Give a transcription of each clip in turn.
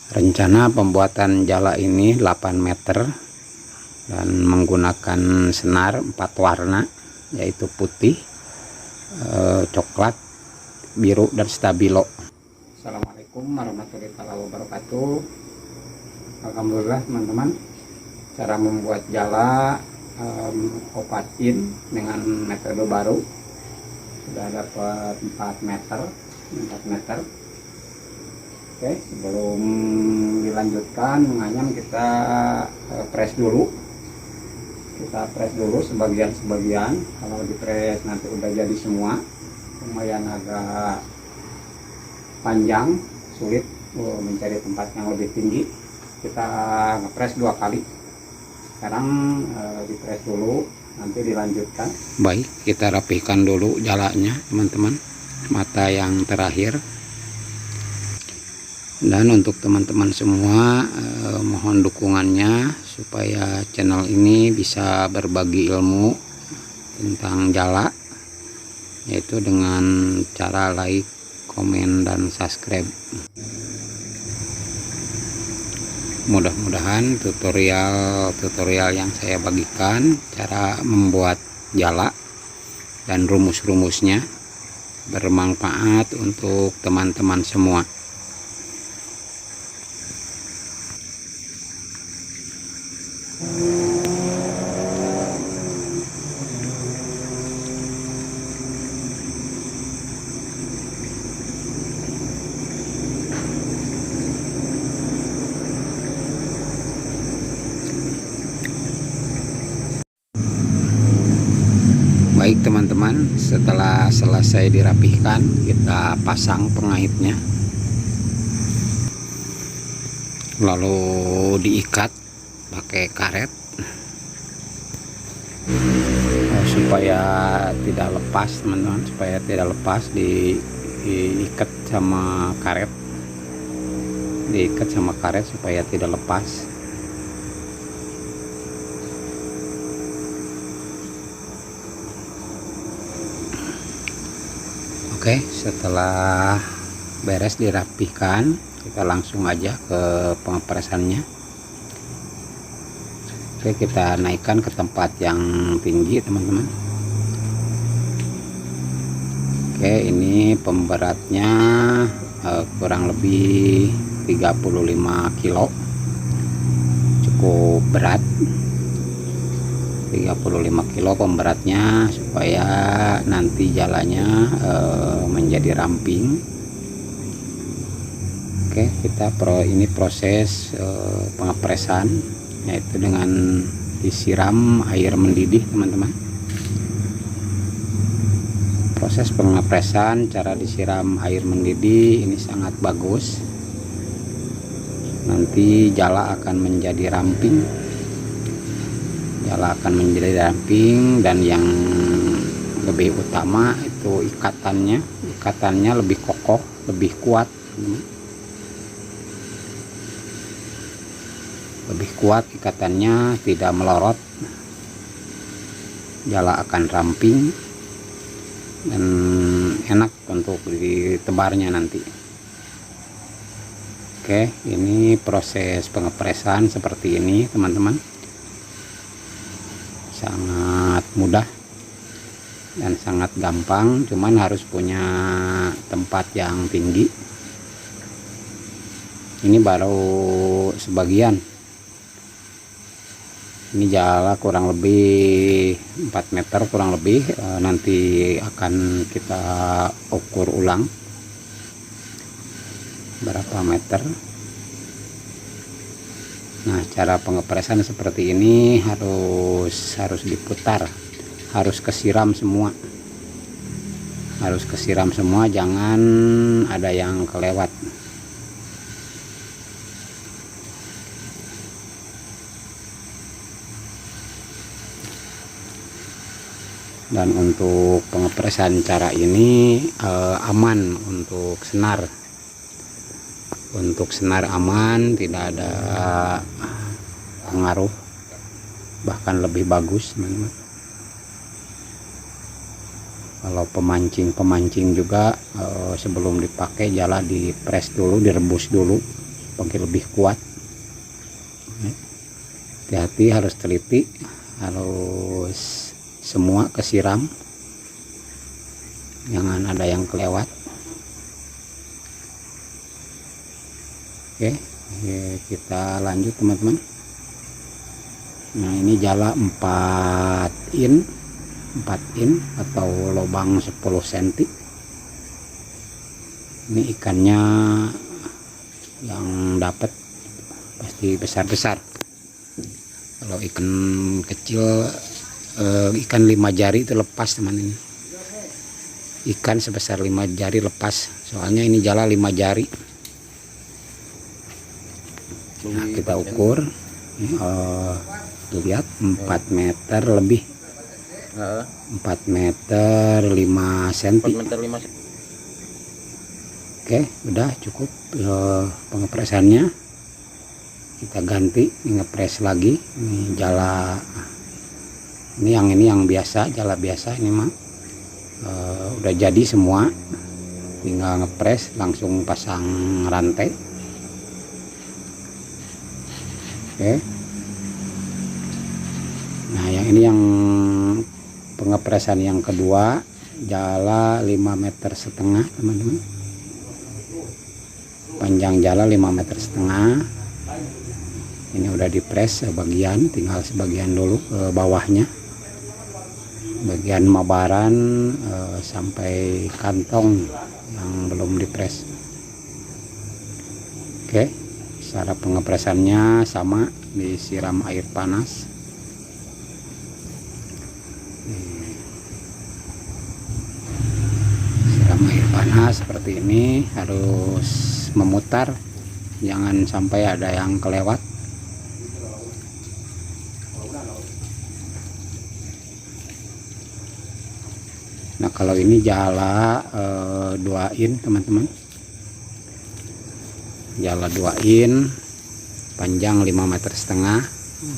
Rencana pembuatan jala ini 8 meter dan menggunakan senar 4 warna, yaitu putih, coklat, biru, dan stabilo. Assalamualaikum warahmatullahi wabarakatuh. Alhamdulillah teman-teman, cara membuat jala opatin dengan metode baru sudah dapat 4 meter. Oke, sebelum dilanjutkan menganyam, kita press dulu. Kita press dulu sebagian. Kalau di press nanti udah jadi semua, lumayan agak panjang, sulit mencari tempat yang lebih tinggi. Kita ngepres 2 kali. Sekarang di press dulu, nanti dilanjutkan. Baik, kita rapihkan dulu jalanya teman-teman, mata yang terakhir. Dan untuk teman-teman semua, mohon dukungannya supaya channel ini bisa berbagi ilmu tentang jala, yaitu dengan cara like, komen, dan subscribe. Mudah-mudahan tutorial yang saya bagikan, cara membuat jala dan rumus-rumusnya bermanfaat untuk teman-teman semua. Baik teman-teman, setelah selesai dirapihkan, kita pasang pengait-nya, lalu diikat pakai karet supaya tidak lepas teman-teman, diikat sama karet supaya tidak lepas. Oke, setelah beres dirapihkan, kita langsung aja ke pengepresannya. Oke, kita naikkan ke tempat yang tinggi teman-teman. Oke, ini pemberatnya kurang lebih 35 kilo, cukup berat. 35 kilo pemberatnya, supaya nanti jalannya menjadi ramping. Oke, ini proses pengepresan, yaitu dengan disiram air mendidih teman-teman. Proses pengepresan, cara disiram air mendidih ini sangat bagus. Nanti jala akan menjadi ramping. Dan yang lebih utama itu ikatannya lebih kokoh, lebih kuat, ikatannya tidak melorot. Jala akan ramping dan enak untuk ditebarnya nanti. Oke, ini proses pengepresan seperti ini teman-teman. Sangat mudah dan sangat gampang, cuman harus punya tempat yang tinggi. Ini baru sebagian. Ini jala kurang lebih 4 meter kurang lebih, nanti akan kita ukur ulang berapa meter. Nah, cara pengepresan seperti ini harus diputar, harus kesiram semua, jangan ada yang kelewat. Dan untuk pengepresan cara ini aman untuk senar. Untuk senar aman, tidak ada pengaruh, bahkan lebih bagus teman-teman. Kalau pemancing juga sebelum dipakai jala dipres dulu, direbus dulu lebih kuat. Hati-hati, harus teliti, harus semua kesiram, jangan ada yang kelewat. Oke, kita lanjut teman-teman. Nah, ini jala 4 in atau lubang 10 cm. Ini ikannya yang dapat pasti besar-besar. Kalau ikan kecil, ikan 5 jari itu lepas teman ini. Ikan sebesar 5 jari lepas, soalnya ini jala 5 jari. Nah, kita ukur, lihat 4 meter lebih, 4 meter 5 cm. Oke, udah cukup pengepresannya. Kita ganti, ngepres lagi. Ini jala, ini yang biasa, jala biasa ini mah udah jadi semua, tinggal ngepres, langsung pasang rantai. Oke. Nah, yang ini yang pengepresan yang kedua, jala 5,5 meter teman-teman. Panjang jala 5,5 meter. Ini udah dipres sebagian, tinggal sebagian dulu ke bawahnya, bagian mabaran sampai kantong yang belum dipres. Oke, cara pengepresannya sama, disiram air panas. Siram air panas seperti ini, harus memutar, jangan sampai ada yang kelewat. Nah, kalau ini jala 2 in teman-teman, jala 2 in, panjang 5,5 meter.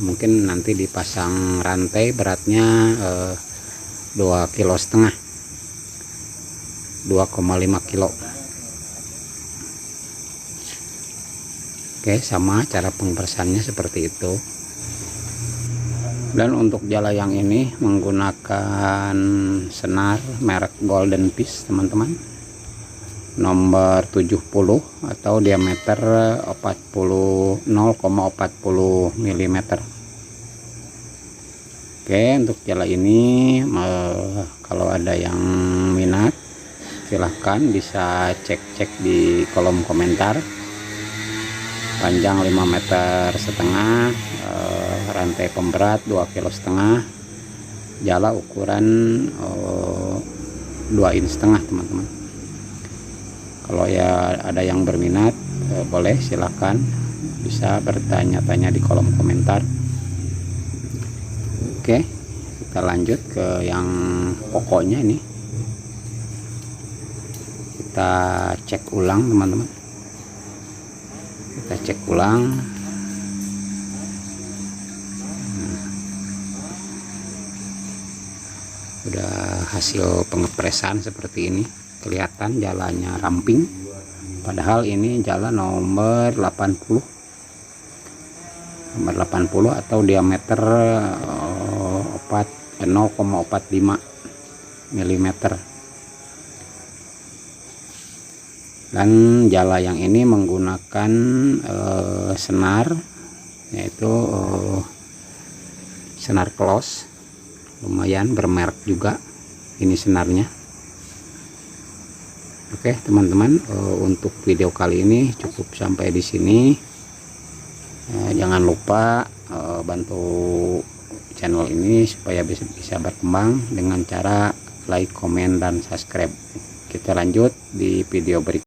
Mungkin nanti dipasang rantai, beratnya 2,5 kilo, 2,5 kilo. Oke, sama cara pengepresannya seperti itu. Dan untuk jala yang ini menggunakan senar merek Golden Fish teman-teman, nomor 70 atau diameter 0,40 mm. Oke, untuk jala ini kalau ada yang minat silahkan bisa cek di kolom komentar. Panjang 5,5 meter, rantai pemberat 2,5 kilo, jala ukuran 2,5 in teman-teman. Kalau ya ada yang berminat, boleh silahkan, bisa bertanya-tanya di kolom komentar. Oke, kita lanjut ke yang pokoknya. Ini kita cek ulang teman-teman, kita cek ulang. Udah hasil pengepresan seperti ini, kelihatan jalanya ramping, padahal ini jala nomor 80 atau diameter 0,45 mm. Dan jala yang ini menggunakan senar, yaitu senar close, lumayan bermerek juga ini senarnya. Oke teman-teman, untuk video kali ini cukup sampai di sini. Jangan lupa bantu channel ini supaya bisa berkembang dengan cara like, komen, dan subscribe. Kita lanjut di video berikutnya.